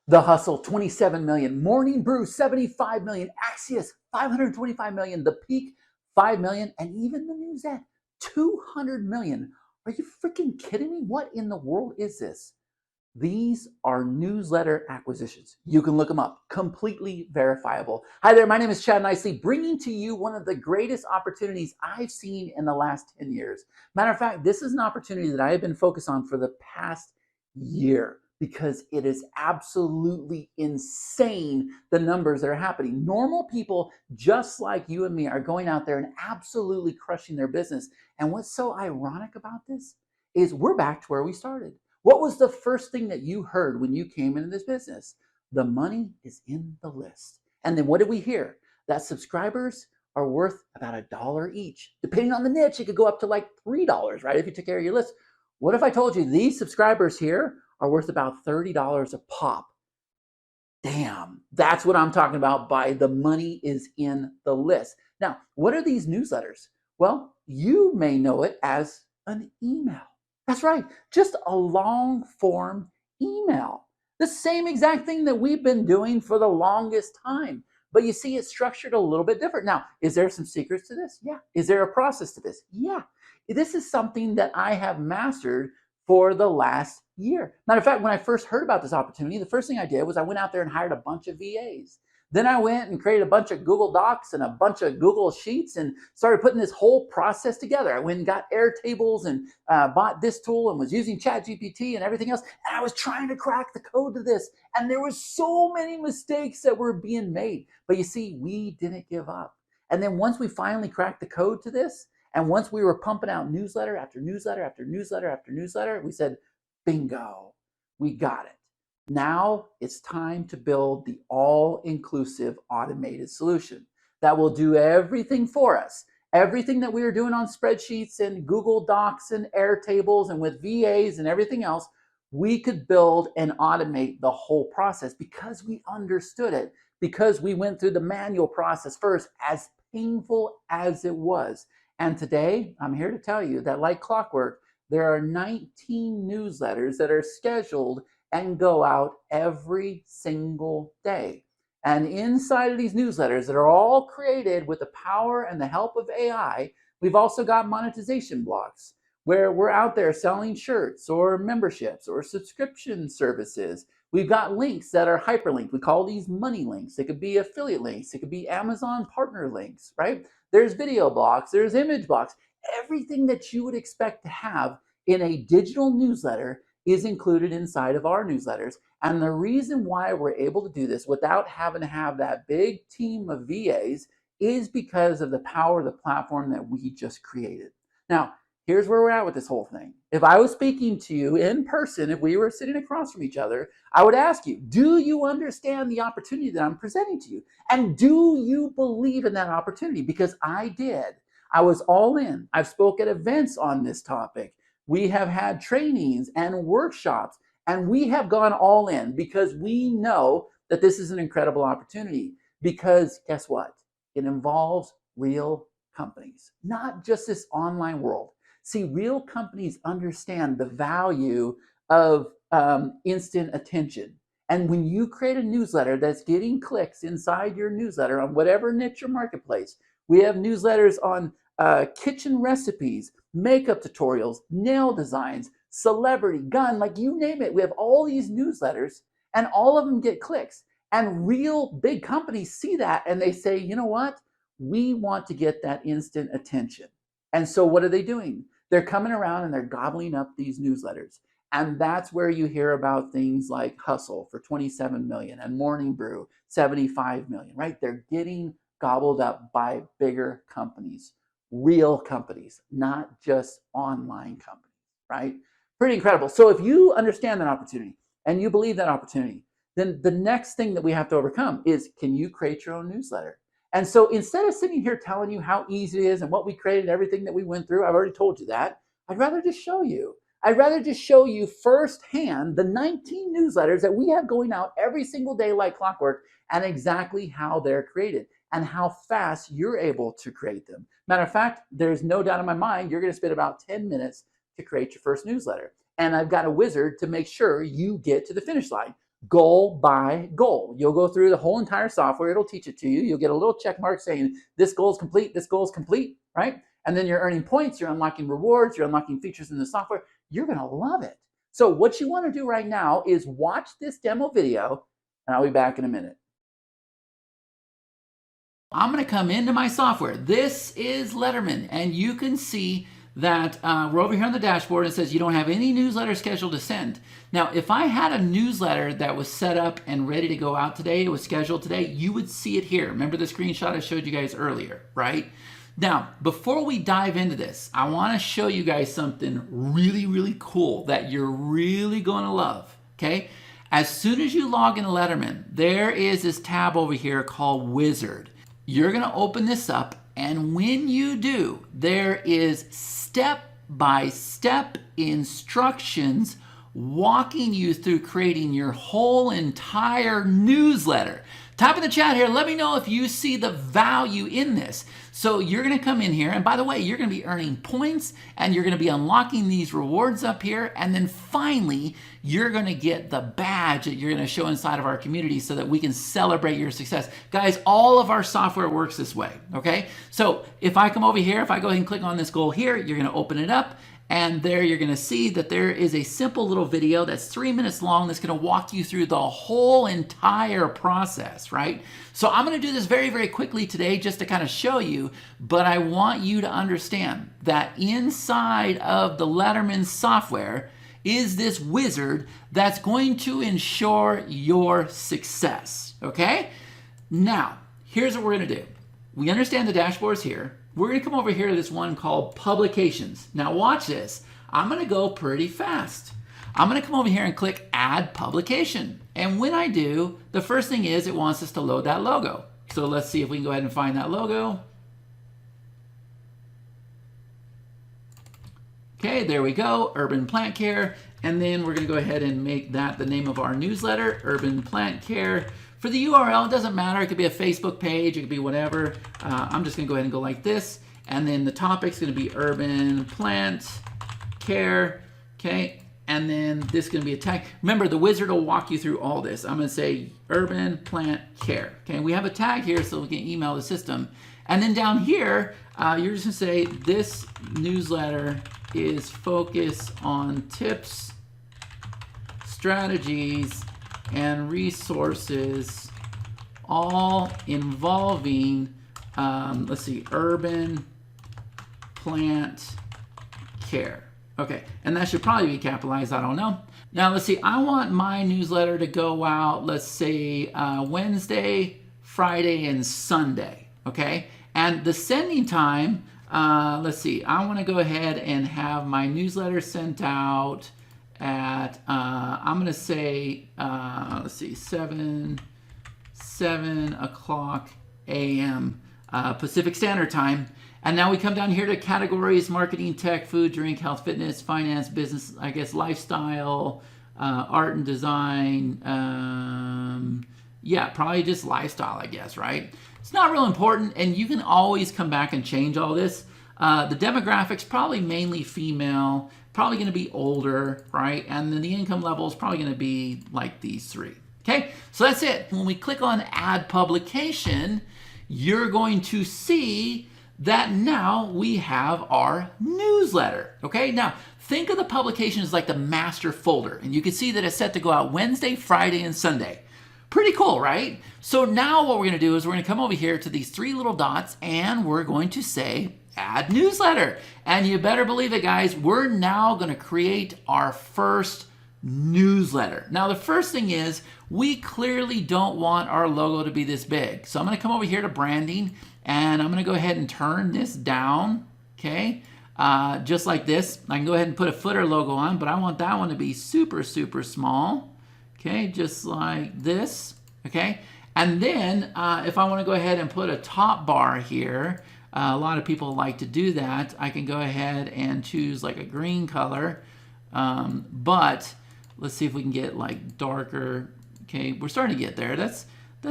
The Hustle, 27 million. Morning Brew, 75 million. Axios, 525 million. The Peak, 5 million. And even the Newsette, 200 million. Are you freaking kidding me? What in the world is this? These are newsletter acquisitions. You can look them up, completely verifiable. Hi there, my name is Chad Nicely, bringing to you one of the greatest opportunities I've seen in the last 10 years. Matter of fact, this is an opportunity that I have been focused on for the past year because it is absolutely insane, the numbers that are happening. Normal people just like you and me are going out there and absolutely crushing their business. And what's so ironic about this is we're back to where we started. What was the first thing that you heard when you came into this business? The money is in the list. And then what did we hear? That subscribers are worth about $1 each. Depending on the niche, it could go up to like $3, right? If you took care of your list. What if I told you these subscribers here are worth about $30 a pop? Damn, that's what I'm talking about by the money is in the list. Now, what are these newsletters? Well, you may know it as an email. That's right, just a long form email. The same exact thing that we've been doing for the longest time. But you see, it's structured a little bit different. Now, is there some secrets to this? Yeah. Is there a process to this? Yeah. This is something that I have mastered for the last year. Matter of fact, when I first heard about this opportunity, the first thing I did was I went out there and hired a bunch of VAs. Then I went and created a bunch of Google Docs and a bunch of Google Sheets and started putting this whole process together. I went and got Airtables and bought this tool and was using ChatGPT and everything else. And I was trying to crack the code to this. And there were so many mistakes that were being made. But you see, we didn't give up. And then once we finally cracked the code to this, and once we were pumping out newsletter after newsletter after newsletter after newsletter, we said, bingo, we got it. Now it's time to build the all-inclusive automated solution that will do everything for us. Everything that we were doing on spreadsheets and Google Docs and Airtables and with VAs and everything else, we could build and automate the whole process because we understood it, because we went through the manual process first, as painful as it was. And today, I'm here to tell you that like clockwork, there are 19 newsletters that are scheduled and go out every single day. And inside of these newsletters that are all created with the power and the help of AI, we've also got monetization blocks where we're out there selling shirts or memberships or subscription services. We've got links that are hyperlinked. We call these money links. It could be affiliate links. It could be Amazon partner links, right? There's video blocks. There's image blocks. Everything that you would expect to have in a digital newsletter is included inside of our newsletters. And the reason why we're able to do this without having to have that big team of VAs is because of the power of the platform that we just created. Now, here's where we're at with this whole thing. If I was speaking to you in person, if we were sitting across from each other, I would ask you, do you understand the opportunity that I'm presenting to you? And do you believe in that opportunity? Because I did. I was all in. I've spoke at events on this topic. We have had trainings and workshops, and we have gone all in because we know that this is an incredible opportunity. Because guess what? It involves real companies, not just this online world. See, real companies understand the value of instant attention. And when you create a newsletter that's getting clicks inside your newsletter on whatever niche or marketplace, we have newsletters on kitchen recipes, makeup tutorials, nail designs, celebrity, gun, like you name it. We have all these newsletters and all of them get clicks. And real big companies see that and they say, you know what? We want to get that instant attention. And so what are they doing? They're coming around and they're gobbling up these newsletters. And that's where you hear about things like Hustle for 27 million and Morning Brew, 75 million, right? They're getting gobbled up by bigger companies, real companies, not just online companies, right? Pretty incredible. So if you understand that opportunity and you believe that opportunity, then the next thing that we have to overcome is, can you create your own newsletter? And so instead of sitting here telling you how easy it is and what we created, everything that we went through, I've already told you that. I'd rather just show you. I'd rather just show you firsthand the 19 newsletters that we have going out every single day like clockwork and exactly how they're created and how fast you're able to create them. Matter of fact, there's no doubt in my mind you're going to spend about 10 minutes to create your first newsletter. And I've got a wizard to make sure you get to the finish line. goal by goal. You'll go through the whole entire software. It'll teach it to you. You'll get a little check mark saying this goal is complete, this goal is complete, right? And then you're earning points, you're unlocking rewards, you're unlocking features in the software. You're going to love it. So what you want to do right now is watch this demo video, and I'll be back in a minute. I'm going to come into my software. This is Letterman, and you can see that we're over here on the dashboard. It says you don't have any newsletter scheduled to send. Now, if I had a newsletter that was set up and ready to go out today, it was scheduled today, you would see it here. Remember the screenshot I showed you guys earlier, right? Now, before we dive into this, I want to show you guys something really, really cool that you're really going to love, okay? As soon as you log into Letterman, there is this tab over here called Wizard. You're going to open this up, and when you do, there is step-by-step instructions walking you through creating your whole entire newsletter. Type in the chat here, let me know if you see the value in this. So you're going to come in here, and by the way, you're going to be earning points, and you're going to be unlocking these rewards up here, and then finally, you're going to get the badge that you're going to show inside of our community so that we can celebrate your success. Guys, all of our software works this way, okay? So if I come over here, if I go ahead and click on this goal here, you're going to open it up, and there you're going to see that there is a simple little video that's 3 minutes long that's going to walk you through the whole entire process, right? So I'm going to do this very, very quickly today just to kind of show you, but I want you to understand that inside of the Letterman software is this wizard that's going to ensure your success, okay? Now, here's what we're going to do. We understand the dashboard's here. We're going to come over here to this one called Publications. Now watch this. I'm going to go pretty fast. I'm going to come over here and click Add Publication. And when I do, the first thing is it wants us to load that logo. So let's see if we can go ahead and find that logo. Okay, there we go, Urban Plant Care. And then we're going to go ahead and make that the name of our newsletter, Urban Plant Care. For the URL, it doesn't matter. It could be a Facebook page. It could be whatever. I'm just going to go ahead and go like this. And then the topic's going to be Urban Plant Care. Okay. And then this is going to be a tag. Remember, the wizard will walk you through all this. I'm going to say Urban Plant Care. Okay. We have a tag here so we can email the system. And then down here, you're just going to say this newsletter is focused on tips, strategies, and resources, all involving, let's see, urban plant care. Okay, and that should probably be capitalized, I don't know. Now let's see, I want my newsletter to go out, let's say Wednesday, Friday, and Sunday, okay? And the sending time, let's see, I want to go ahead and have my newsletter sent out at, I'm going to say, let's see, 7 o'clock a.m. Pacific Standard Time. And now we come down here to categories: marketing, tech, food, drink, health, fitness, finance, business, I guess, lifestyle, art and design. Yeah, probably just lifestyle, I guess, right? It's not real important, and you can always come back and change all this. The demographics, probably mainly female, probably going to be older, right? And then the income level is probably going to be like these three. Okay, so that's it. When we click on Add Publication, you're going to see that now we have our newsletter. Okay, now think of the publication as like the master folder, and you can see that it's set to go out Wednesday, Friday, and Sunday. Pretty cool, right? So now what we're going to do is we're going to come over here to these three little dots, and we're going to say Add Newsletter. And you better believe it, guys, we're now going to create our first newsletter. Now, the first thing is we clearly don't want our logo to be this big. So I'm going to come over here to branding, and I'm going to go ahead and turn this down, okay? Just like this. I can go ahead and put a footer logo on, but I want that one to be super, super small. Okay, just like this, okay? And then if I want to go ahead and put a top bar here, a lot of people like to do that. I can go ahead and choose like a green color, but let's see if we can get like darker. Okay, we're starting to get there. That's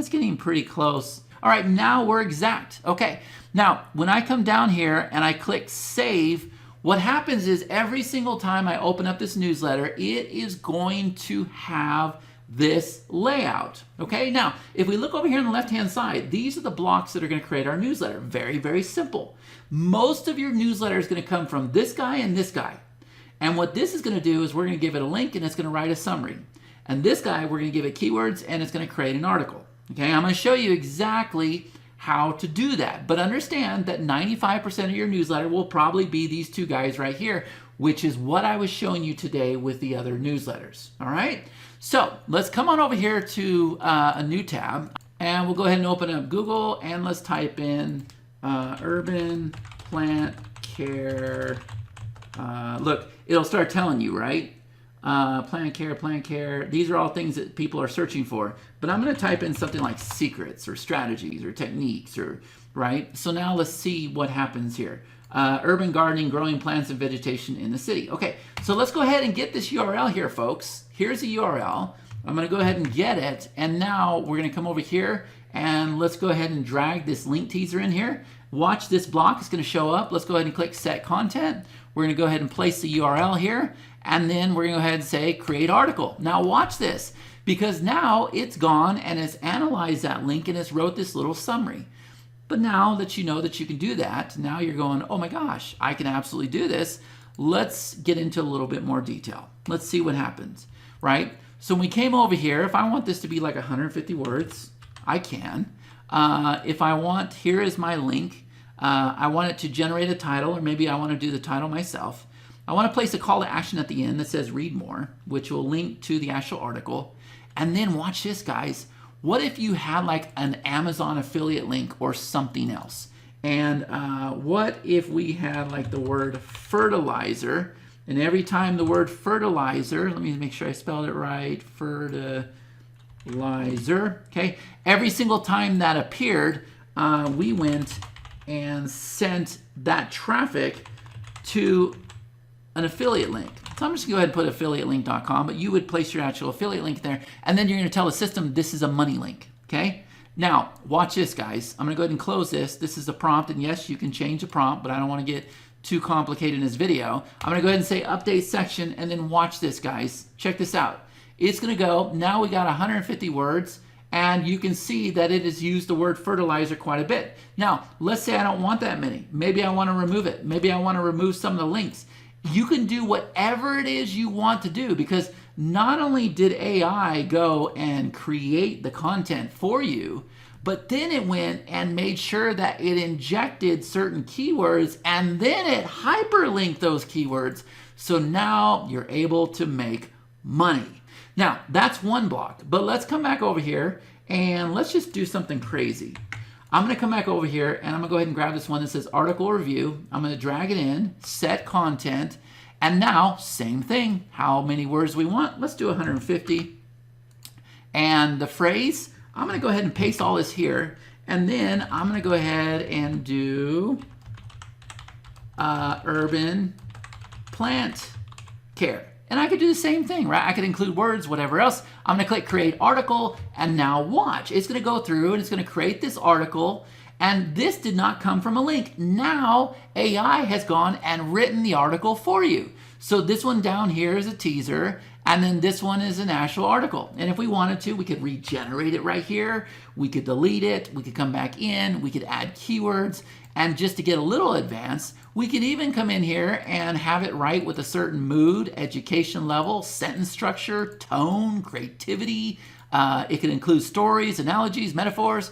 getting pretty close. All right, now we're exact. Okay, now when I come down here and I click Save, what happens is every single time I open up this newsletter, it is going to have this layout. Okay, now if we look over here on the left hand side, these are the blocks that are going to create our newsletter. Very, very simple. Most of your newsletter is going to come from this guy and this guy. And what this is going to do is we're going to give it a link and it's going to write a summary. And this guy, we're going to give it keywords and it's going to create an article. Okay, I'm going to show you exactly how to do that. But understand that 95% of your newsletter will probably be these two guys right here, which is what I was showing you today with the other newsletters. All right, so let's come on over here to a new tab and we'll go ahead and open up Google and let's type in urban plant care. Look, it'll start telling you, right? Plant care. These are all things that people are searching for. But I'm going to type in something like secrets or strategies or techniques, or right? So now let's see what happens here. Urban gardening, growing plants and vegetation in the city. Okay, so let's go ahead and get this URL here, folks. Here's the URL. I'm going to go ahead and get it. And now we're going to come over here and let's go ahead and drag this link teaser in here. Watch this block. It's going to show up. Let's go ahead and click set content. We're going to go ahead and place the URL here. And then we're going to go ahead and say create article. Now watch this, because now it's gone and it's analyzed that link and it's wrote this little summary. But now that you know that you can do that, now you're going, oh my gosh, I can absolutely do this. Let's get into a little bit more detail. Let's see what happens, right? So when we came over here, if I want this to be like 150 words, I can. If I want, here is my link. I want it to generate a title, or maybe I want to do the title myself. I want to place a call to action at the end that says read more, which will link to the actual article. And then watch this, guys. What if you had like an Amazon affiliate link or something else? And what if we had like the word fertilizer, and every time the word fertilizer, let me make sure I spelled it right, fertilizer, okay? Every single time that appeared, we went and sent that traffic to an affiliate link. So I'm just gonna go ahead and put affiliatelink.com, but you would place your actual affiliate link there, and then you're gonna tell the system this is a money link, okay? Now, watch this, guys. I'm gonna go ahead and close this. This is the prompt, and yes, you can change the prompt, but I don't wanna get too complicated in this video. I'm gonna go ahead and say update section, and then watch this, guys. Check this out. It's gonna go, now we got 150 words, and you can see that it has used the word fertilizer quite a bit. Now, let's say I don't want that many. Maybe I wanna remove it. Maybe I wanna remove some of the links. You can do whatever it is you want to do, because not only did AI go and create the content for you, but then it went and made sure that it injected certain keywords and then it hyperlinked those keywords. So now you're able to make money. Now, that's one block, but let's come back over here and let's just do something crazy. I'm going to come back over here and I'm going to go ahead and grab this one that says article review. I'm going to drag it in, set content, and now same thing. How many words we want? Let's do 150. And the phrase, I'm going to go ahead and paste all this here, and then I'm going to go ahead and do urban plant care. And I could do the same thing, right? I could include words, whatever else. I'm going to click create article, and now watch. It's going to go through and it's going to create this article, and this did not come from a link. Now AI has gone and written the article for you. So this one down here is a teaser, and then this one is an actual article. And if we wanted to, we could regenerate it right here. We could delete it. We could come back in. We could add keywords. And just to get a little advanced, we could even come in here and have it write with a certain mood, education level, sentence structure, tone, creativity. It could include stories, analogies, metaphors.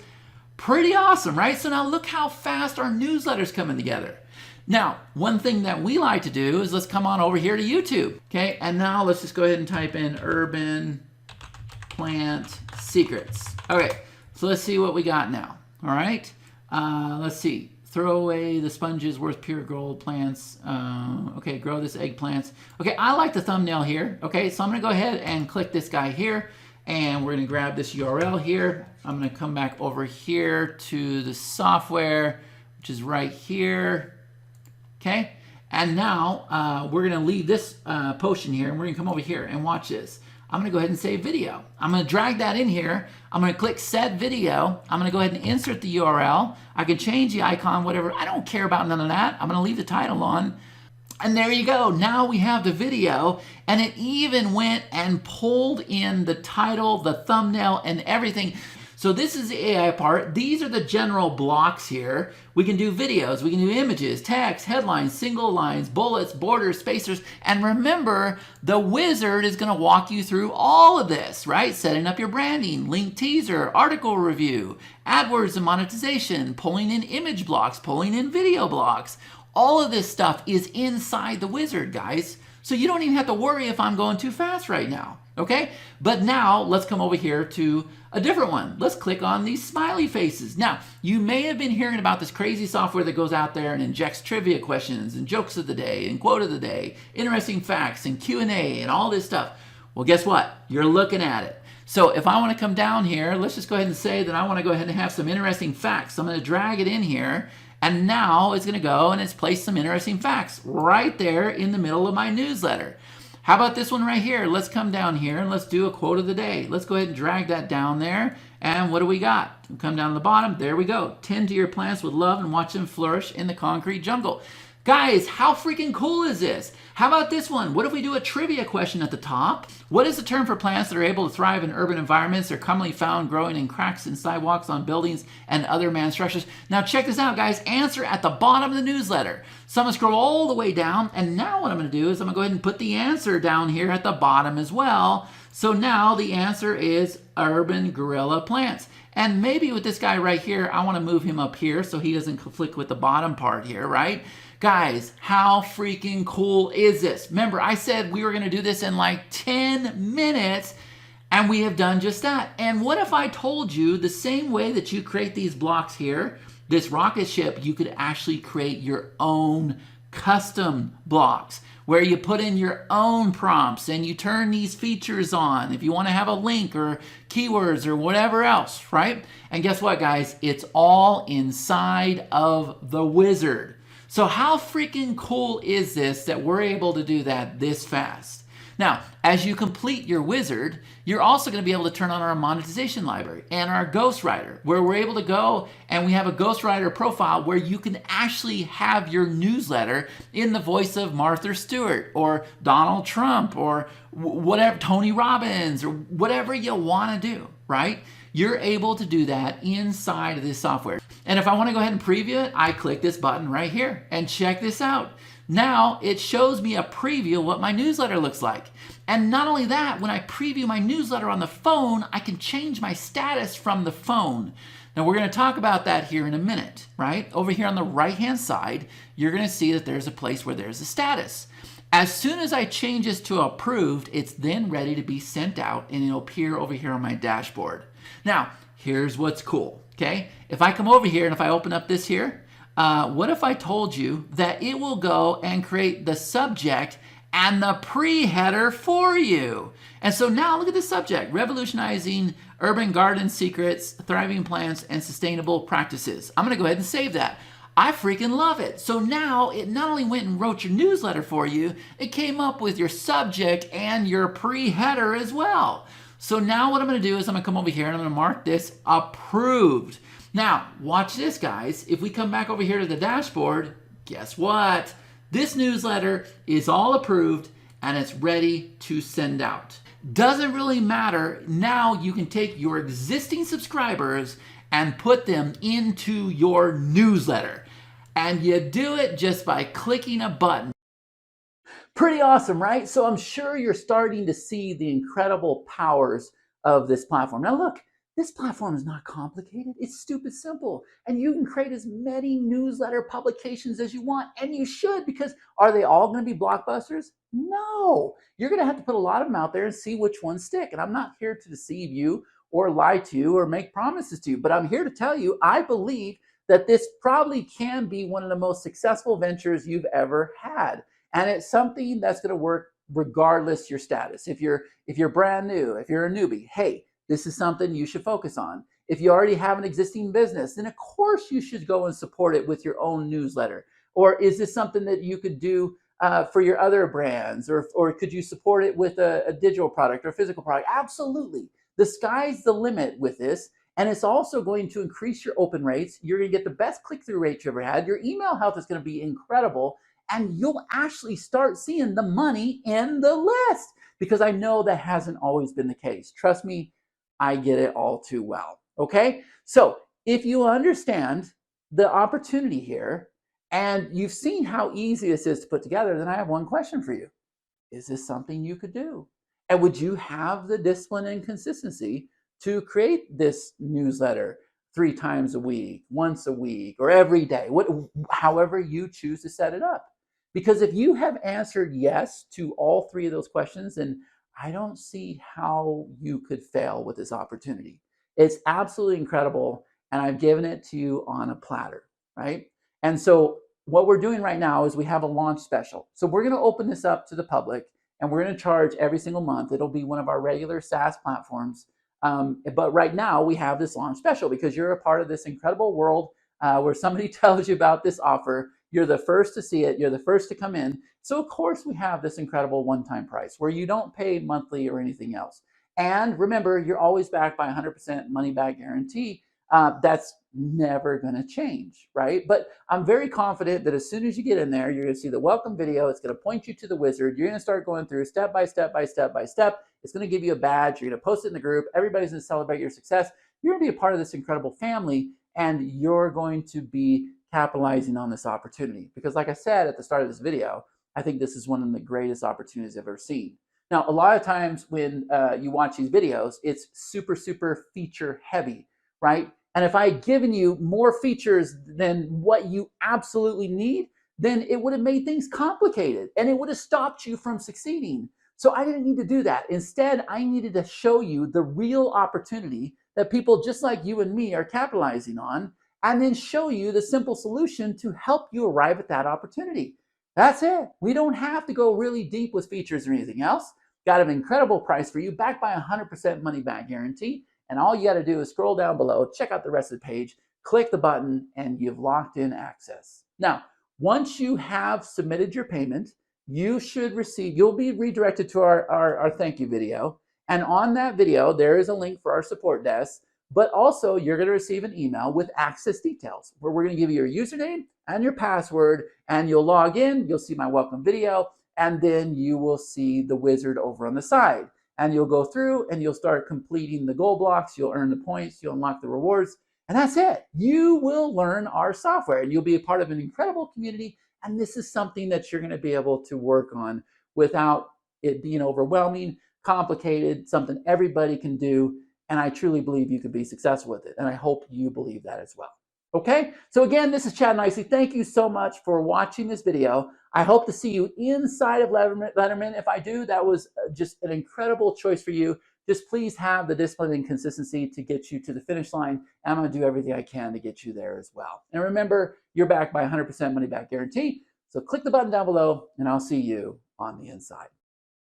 Pretty awesome, right? So now look how fast our newsletter's coming together. Now, one thing that we like to do is let's come on over here to YouTube, okay? And now let's just go ahead and type in urban plant secrets. Okay, so let's see what we got now, all right? Let's see. Throw away the sponges worth pure gold plants. Okay, grow this eggplants. Okay, I like the thumbnail here. Okay, so I'm gonna go ahead and click this guy here, and we're gonna grab this URL here. I'm gonna come back over here to the software, which is right here. Okay, and now we're gonna leave this potion here, and we're gonna come over here and watch this. I'm gonna go ahead and say video. I'm gonna drag that in here. I'm gonna click set video. I'm gonna go ahead and insert the URL. I can change the icon, whatever. I don't care about none of that. I'm gonna leave the title on. And there you go. Now we have the video, and it even went and pulled in the title, the thumbnail, and everything. So this is the AI part. These are the general blocks here. We can do videos, we can do images, text, headlines, single lines, bullets, borders, spacers. And remember, the wizard is going to walk you through all of this, right? Setting up your branding, link teaser, article review, AdWords and monetization, pulling in image blocks, pulling in video blocks. All of this stuff is inside the wizard, guys. So you don't even have to worry if I'm going too fast right now, okay? But now let's come over here to a different one. Let's click on these smiley faces. Now, you may have been hearing about this crazy software that goes out there and injects trivia questions and jokes of the day and quote of the day, interesting facts and Q&A and all this stuff. Well, guess what? You're looking at it. So if I want to come down here, let's just go ahead and say that I want to go ahead and have some interesting facts. So I'm going to drag it in here. And now it's going to go and it's placed some interesting facts right there in the middle of my newsletter. How about this one right here? Let's come down here and let's do a quote of the day. Let's go ahead and drag that down there. And what do we got? We'll come down to the bottom. There we go. Tend to your plants with love and watch them flourish in the concrete jungle. Guys, how freaking cool is this? How about this one? What if we do a trivia question at the top? What is the term for plants that are able to thrive in urban environments? They're commonly found growing in cracks in sidewalks, on buildings, and other man structures. Now check this out, guys. Answer at the bottom of the newsletter. So I'm going to scroll all the way down, and now what I'm going to do is I'm going to go ahead and put the answer down here at the bottom as well. So now the answer is urban gorilla plants. And maybe with this guy right here, I want to move him up here so he doesn't conflict with the bottom part here, right? Guys, how freaking cool is this? Remember, I said we were going to do this in like 10 minutes, and we have done just that. And what if I told you the same way that you create these blocks here, this rocket ship, you could actually create your own custom blocks where you put in your own prompts and you turn these features on if you want to have a link or keywords or whatever else, right? And guess what, guys? It's all inside of the wizard. So how freaking cool is this that we're able to do that this fast? Now, as you complete your wizard, you're also going to be able to turn on our monetization library and our Ghostwriter, where we're able to go and we have a Ghostwriter profile where you can actually have your newsletter in the voice of Martha Stewart or Donald Trump or whatever, Tony Robbins or whatever you want to do, right? You're able to do that inside of this software. And if I want to go ahead and preview it, I click this button right here and check this out. Now it shows me a preview of what my newsletter looks like. And not only that, when I preview my newsletter on the phone, I can change my status from the phone. Now we're going to talk about that here in a minute, right? Over here on the right-hand side, you're going to see that there's a place where there's a status. As soon as I change this to approved, it's then ready to be sent out and it'll appear over here on my dashboard. Now, here's what's cool, okay? If I come over here and if I open up this here, what if I told you that it will go and create the subject and the pre-header for you? And so now look at the subject, revolutionizing urban garden secrets, thriving plants, and sustainable practices. I'm gonna go ahead and save that. I freaking love it. So now it not only went and wrote your newsletter for you, it came up with your subject and your pre-header as well. So now what I'm gonna do is I'm gonna come over here and I'm gonna mark this approved. Now, watch this, guys. If we come back over here to the dashboard, guess what? This newsletter is all approved and it's ready to send out. Doesn't really matter. Now you can take your existing subscribers and put them into your newsletter. And you do it just by clicking a button. Pretty awesome, right? So I'm sure you're starting to see the incredible powers of this platform. Now look, this platform is not complicated. It's stupid simple. And you can create as many newsletter publications as you want. And you should, because are they all going to be blockbusters? No. You're going to have to put a lot of them out there and see which ones stick. And I'm not here to deceive you or lie to you or make promises to you. But I'm here to tell you, I believe that this probably can be one of the most successful ventures you've ever had. And it's something that's going to work regardless your status. If you're brand new, if you're a newbie, hey, this is something you should focus on. If you already have an existing business, then of course you should go and support it with your own newsletter. Or is this something that you could do for your other brands? Or could you support it with a digital product or physical product? Absolutely. The sky's the limit with this. And it's also going to increase your open rates. You're going to get the best click-through rate you ever had. Your email health is going to be incredible. and you'll actually start seeing the money in the list, because I know that hasn't always been the case. Trust me, I get it all too well. Okay, so if you understand the opportunity here and you've seen how easy this is to put together, then I have one question for you. Is this something you could do? And would you have the discipline and consistency to create this newsletter 3 times a week, once a week, or every day, however you choose to set it up? Because if you have answered yes to all 3 of those questions, then I don't see how you could fail with this opportunity. It's absolutely incredible, and I've given it to you on a platter, right? And so what we're doing right now is we have a launch special. So we're going to open this up to the public, and we're going to charge every single month. It'll be one of our regular SaaS platforms. But right now we have this launch special because you're a part of this incredible world where somebody tells you about this offer. You're the first to see it. You're the first to come in. So of course we have this incredible one-time price where you don't pay monthly or anything else. And remember, you're always backed by 100% money back guarantee. That's never going to change, right? But I'm very confident that as soon as you get in there, you're going to see the welcome video. It's going to point you to the wizard. You're going to start going through step by step by step by step. It's going to give you a badge. You're going to post it in the group. Everybody's going to celebrate your success. You're going to be a part of this incredible family, and you're going to be capitalizing on this opportunity. Because like I said at the start of this video, I think this is one of the greatest opportunities I've ever seen. Now, a lot of times when you watch these videos, it's super, super feature heavy, right? And if I had given you more features than what you absolutely need, then it would have made things complicated and it would have stopped you from succeeding. So I didn't need to do that. Instead, I needed to show you the real opportunity that people just like you and me are capitalizing on, and then show you the simple solution to help you arrive at that opportunity. That's it. We don't have to go really deep with features or anything else. Got an incredible price for you, backed by 100% money back guarantee. And all you got to do is scroll down below, check out the rest of the page, click the button, and you've locked in access. Now, once you have submitted your payment, you'll be redirected to our thank you video. And on that video, there is a link for our support desk, but also you're going to receive an email with access details where we're going to give you your username and your password, and you'll log in, you'll see my welcome video, and then you will see the wizard over on the side. And you'll go through and you'll start completing the goal blocks. You'll earn the points. You'll unlock the rewards. And that's it. You will learn our software and you'll be a part of an incredible community. And this is something that you're going to be able to work on without it being overwhelming, complicated, something everybody can do. And I truly believe you could be successful with it. And I hope you believe that as well. Okay, so again, this is Chad Nicely. Thank you so much for watching this video. I hope to see you inside of Letterman. If I do, that was just an incredible choice for you. Just please have the discipline and consistency to get you to the finish line. And I'm going to do everything I can to get you there as well. And remember, you're backed by 100% money back guarantee. So click the button down below, and I'll see you on the inside.